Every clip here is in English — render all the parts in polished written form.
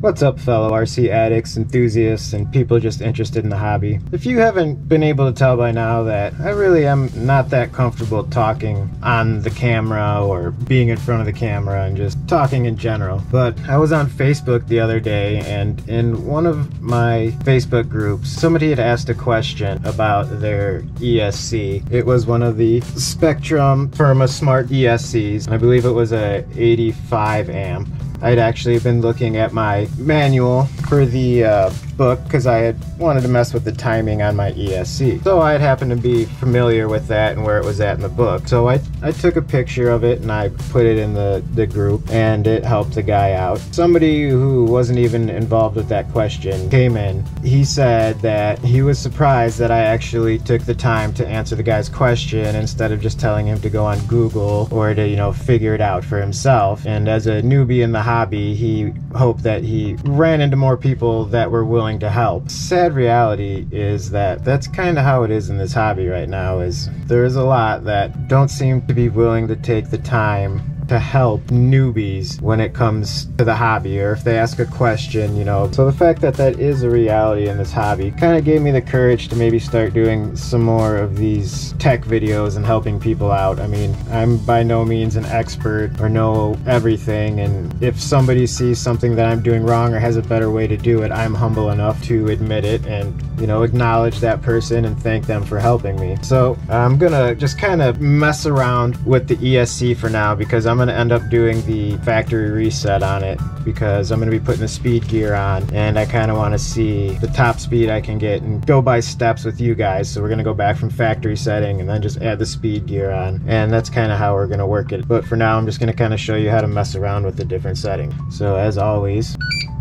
What's up, fellow RC addicts, enthusiasts, and people just interested in the hobby? If you haven't been able to tell by now that I really am not that comfortable talking on the camera or being in front of the camera and just talking in general. But I was on Facebook the other day, and in one of my Facebook groups, somebody had asked a question about their ESC. It was one of the Spektrum Firma Smart ESCs. I believe it was a 85 amp. I'd actually been looking at my manual for the book because I had wanted to mess with the timing on my ESC. So I happened to be familiar with that and where it was at in the book. So I took a picture of it and I put it in the group, and it helped the guy out. Somebody who wasn't even involved with that question came in. He said that he was surprised that I actually took the time to answer the guy's question instead of just telling him to go on Google or to, you know, figure it out for himself. And as a newbie in the hobby, he hoped that he ran into more people that were willing to help. Sad reality is that that's kind of how it is in this hobby right now, is there's a lot that don't seem to be willing to take the time to help newbies when it comes to the hobby, or if they ask a question, you know. So the fact that that is a reality in this hobby kind of gave me the courage to maybe start doing some more of these tech videos and helping people out. I mean, I'm by no means an expert or know everything, and if somebody sees something that I'm doing wrong or has a better way to do it, I'm humble enough to admit it and, you know, acknowledge that person and thank them for helping me. So I'm gonna just kind of mess around with the ESC for now, because I'm gonna end up doing the factory reset on it, because I'm gonna be putting the speed gear on, and I kind of want to see the top speed I can get and go by steps with you guys. So we're gonna go back from factory setting and then just add the speed gear on, and that's kind of how we're gonna work it. But for now, I'm just gonna kind of show you how to mess around with the different settings. So as always,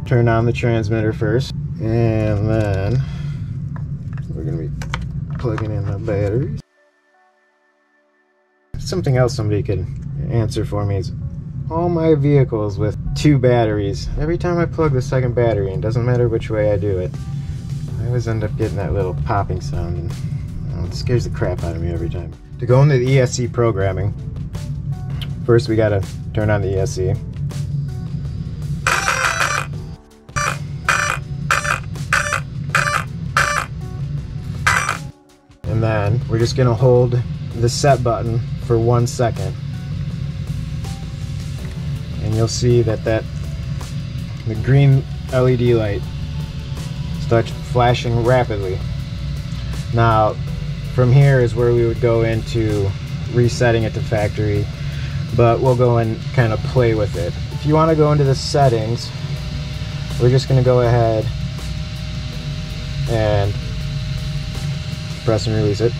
turn on the transmitter first, and then we're gonna be plugging in the batteries. Something else somebody could answer for me is all my vehicles with 2 batteries. Every time I plug the second battery in, doesn't matter which way I do it, I always end up getting that little popping sound, and it scares the crap out of me every time. To go into the Esc Programming, first we gotta turn on the ESC. And then we're just gonna hold the set button for 1 second, and you'll see that the green LED light starts flashing rapidly. Now from here is where we would go into resetting it to factory, but we'll go and kind of play with it. If you want to go into the settings, we're just going to go ahead and press and release it.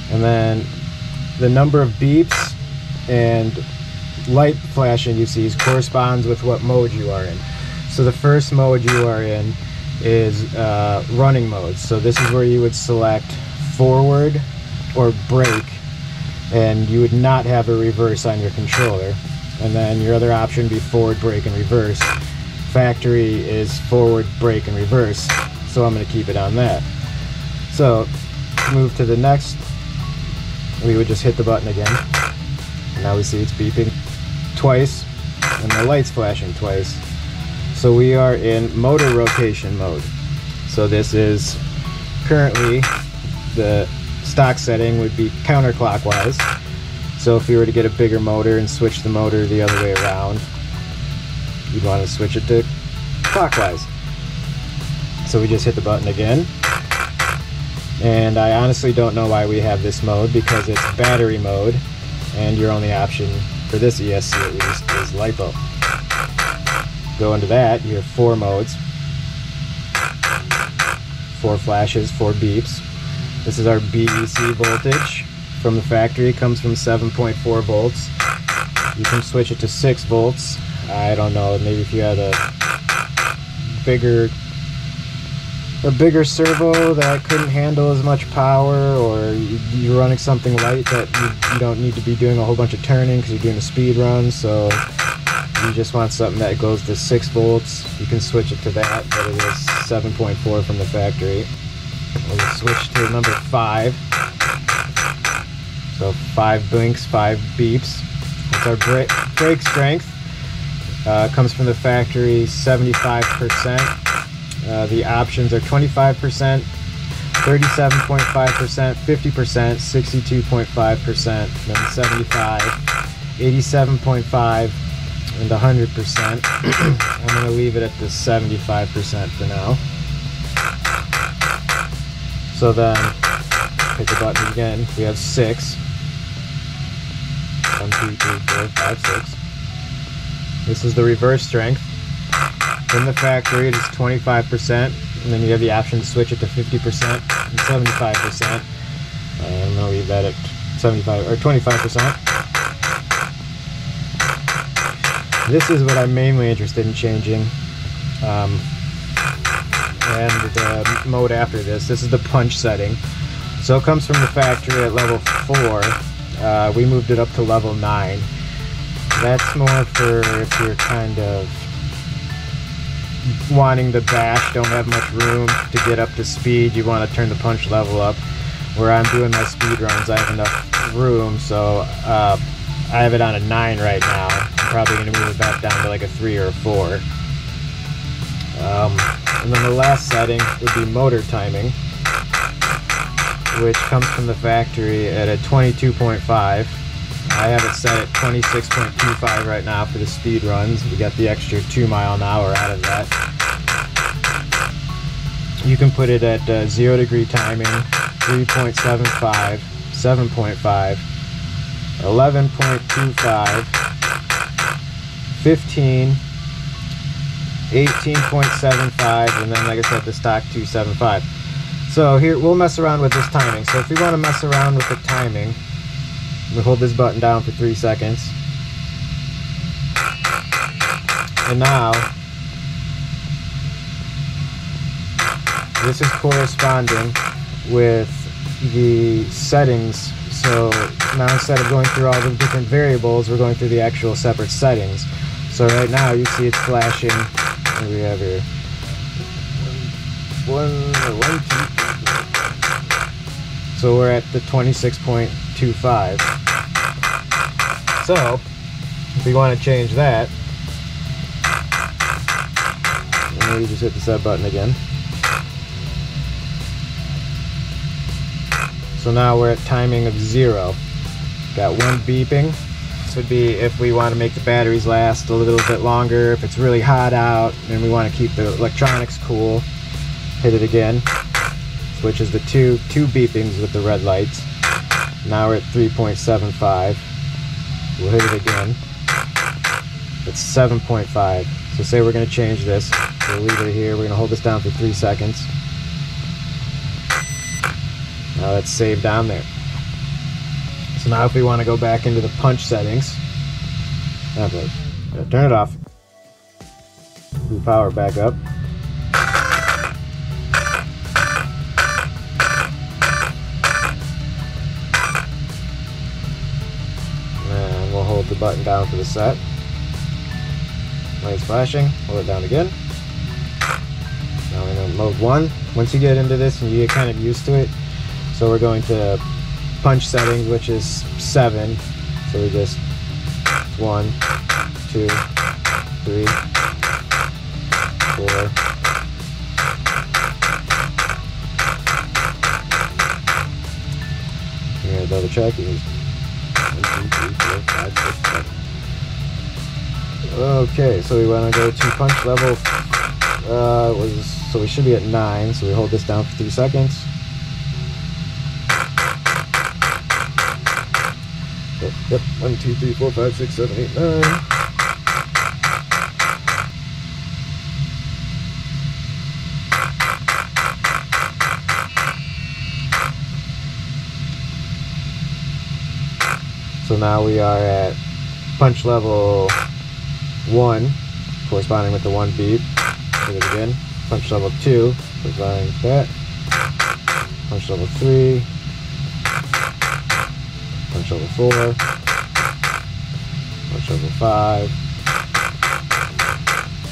And then the number of beeps and light flashing you see corresponds with what mode you are in. So the first mode you are in is running mode. So this is where you would select forward or brake, and you would not have a reverse on your controller. And then your other option would be forward, brake, and reverse. Factory is forward, brake, and reverse. So I'm going to keep it on that. So move to the next. We would just hit the button again, and now we see it's beeping twice and the light's flashing twice. So we are in motor rotation mode. So this is currently, the stock setting would be counterclockwise. So if we were to get a bigger motor and switch the motor the other way around, you'd want to switch it to clockwise. So we just hit the button again. And I honestly don't know why we have this mode, because it's battery mode, and your only option for this ESC at least is LiPo. Go into that, you have 4 modes, 4 flashes, 4 beeps. This is our BEC voltage from the factory. It comes from 7.4 volts. You can switch it to 6 volts. I don't know, maybe if you had a bigger servo that couldn't handle as much power, or you're running something light that you don't need to be doing a whole bunch of turning because you're doing a speed run, so you just want something that goes to 6 volts, you can switch it to that, but it is 7.4 from the factory. We'll switch to number 5. So 5 blinks, 5 beeps. That's our brake strength. Comes from the factory 75%. The options are 25%, 37.5%, 50%, 62.5%, then 75, 87.5, and 100%. I'm going to leave it at the 75% for now. So then, hit the button again. We have 6. 1, 2, 3, 4, 5, 6. This is the reverse strength. In the factory, it is 25%, and then you have the option to switch it to 50% and 75%. I'm going to leave that at 75 or 25%. This is what I'm mainly interested in changing. And the mode after this. This is the punch setting. So it comes from the factory at level 4. We moved it up to level 9. That's more for if you're kind of wanting to bash, don't have much room to get up to speed, you want to turn the punch level up. Where I'm doing my speed runs, I have enough room, so I have it on a 9 right now. I'm probably going to move it back down to like a 3 or a 4. And then the last setting would be motor timing, which comes from the factory at a 22.5. I have it set at 26.25 right now for the speed runs. We got the extra 2 mile an hour out of that. You can put it at 0 degree timing, 3.75, 7.5, 11.25, 15, 18.75, and then like I said, the stock 275. So here, we'll mess around with this timing. So if we want to mess around with the timing, we hold this button down for 3 seconds. And now, this is corresponding with the settings. So now instead of going through all the different variables, we're going through the actual separate settings. So right now you see it's flashing. What do we have here? 1, 2. So we're at the 26.25. So if we want to change that, maybe just hit the set button again. So now we're at timing of 0. Got 1 beeping. This would be if we want to make the batteries last a little bit longer, if it's really hot out and we want to keep the electronics cool. Hit it again. Switches the two beepings with the red lights. Now we're at 3.75. We'll hit it again. It's 7.5. So say we're going to change this. We'll leave it here. We're going to hold this down for 3 seconds. Now that's saved down there. So now if we want to go back into the punch settings, turn it off. We power back up. And we'll hold the button down for the set. Lights flashing, hold it down again. Now we're in mode 1. Once you get into this and you get kind of used to it, so we're going to punch settings, which is 7. So we just 1, 2, 3, 4. You're gonna double check. 1, 2, 3, 4, 5, 6, 7. Okay, so we want to go to punch level. So we should be at 9. So we hold this down for 3 seconds. Yep, 1, 2, 3, 4, 5, 6, 7, 8, 9. So now we are at punch level 1, corresponding with the 1 beep. Hit it again. Punch level 2, corresponding with that. Punch level 3. Punch level 4, punch level 5,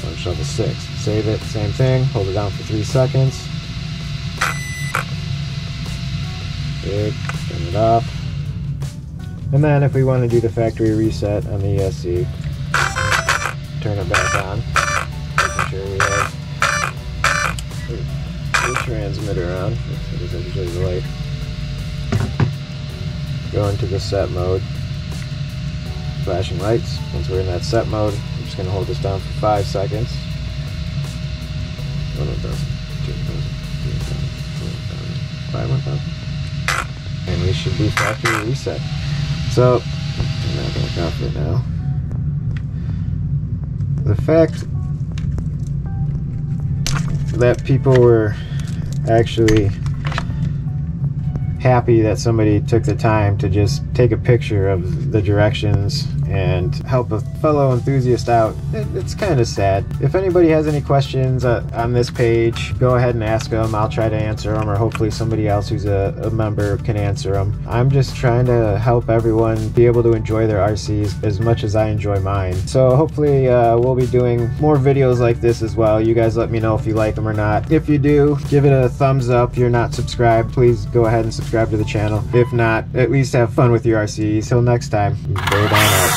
punch level 6. Save it, same thing, hold it down for 3 seconds. Good, turn it off. And then if we want to do the factory reset on the ESC, turn it back on. Making sure we have the transmitter on. It is usually the light. Go into the set mode. Flashing lights. Once we're in that set mode, I'm just going to hold this down for 5 seconds. 1,000, 2,000, 3,000, 4,000, 5,000. And we should be factory reset. So, turn that back off right now. The fact that people were actually happy that somebody took the time to just take a picture of the directions and help a fellow enthusiast out, it's kind of sad. If anybody has any questions on this page, go ahead and ask them. I'll try to answer them, or hopefully somebody else who's a member can answer them. I'm just trying to help everyone be able to enjoy their RCs as much as I enjoy mine. So hopefully we'll be doing more videos like this as well. You guys let me know if you like them or not. If you do, give it a thumbs up. If you're not subscribed, please go ahead and subscribe to the channel. If not, at least have fun with your RCs. Till next time, Bird on out.